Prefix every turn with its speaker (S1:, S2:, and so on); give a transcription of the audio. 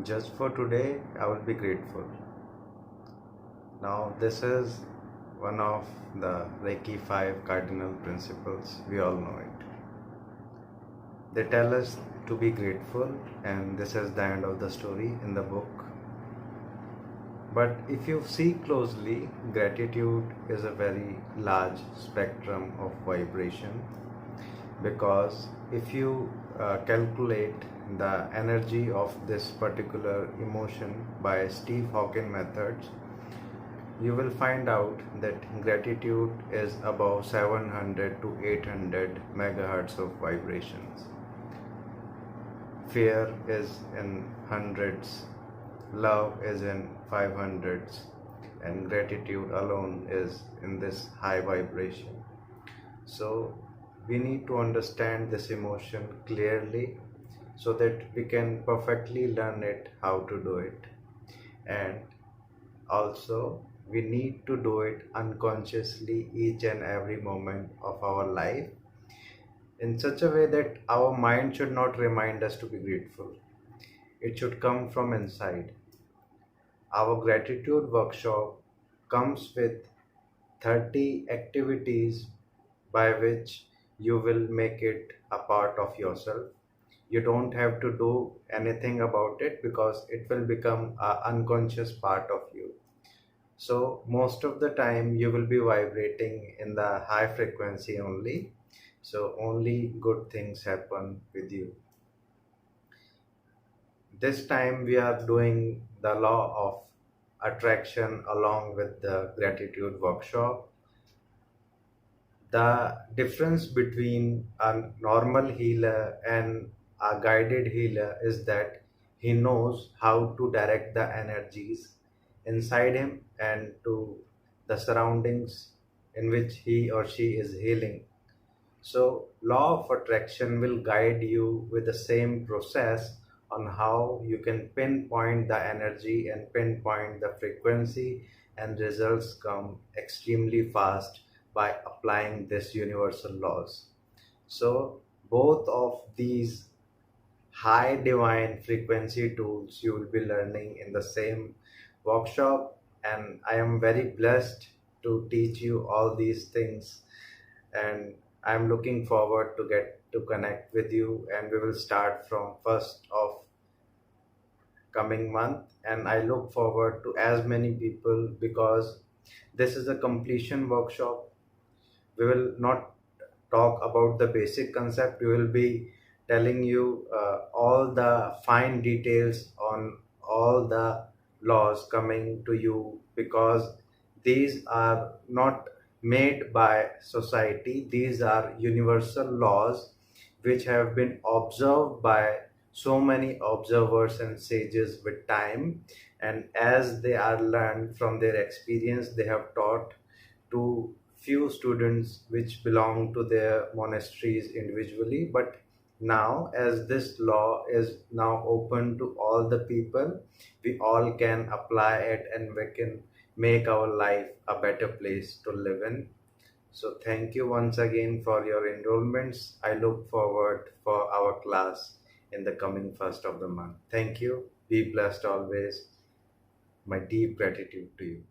S1: Just for today, I will be grateful. Now, this is one of the Reiki 5 cardinal principles. We all know it. They tell us to be grateful, and this is the end of the story in the book. But if you see closely, gratitude is a very large spectrum of vibration, because if you calculate the energy of this particular emotion by Steve Hawking methods, you will find out that gratitude is above 700 to 800 megahertz of vibrations. Fear is in hundreds, love is in 500s, and gratitude alone is in this high vibration. So we need to understand this emotion clearly so that we can perfectly learn it how to do it. And also we need to do it unconsciously each and every moment of our life in such a way that our mind should not remind us to be grateful. It should come from inside. Our gratitude workshop comes with 30 activities by which you will make it a part of yourself. You don't have to do anything about it because it will become an unconscious part of you. So most of the time you will be vibrating in the high frequency only. So only good things happen with you. This time we are doing the law of attraction along with the gratitude workshop. The difference between a normal healer and a guided healer is that he knows how to direct the energies inside him and to the surroundings in which he or she is healing. So, law of attraction will guide you with the same process on how you can pinpoint the energy and pinpoint the frequency, and results come extremely fast by applying this universal laws. So, both of these high divine frequency tools you will be learning in the same workshop, and I am very blessed to teach you all these things, and I'm looking forward to get to connect with you, and we will start from 1st of coming month, and I look forward to as many people because this is a completion workshop. We will not talk about the basic concept. We will be telling you all the fine details on all the laws coming to you, because these are not made by society. These are universal laws which have been observed by so many observers and sages with time, and as they are learned from their experience, they have taught to few students which belong to their monasteries individually. But now, as this law is now open to all the people, we all can apply it and we can make our life a better place to live in. So thank you once again for your enrollments. I look forward for our class in the coming 1st of the month. Thank you. Be blessed always. My deep gratitude to you.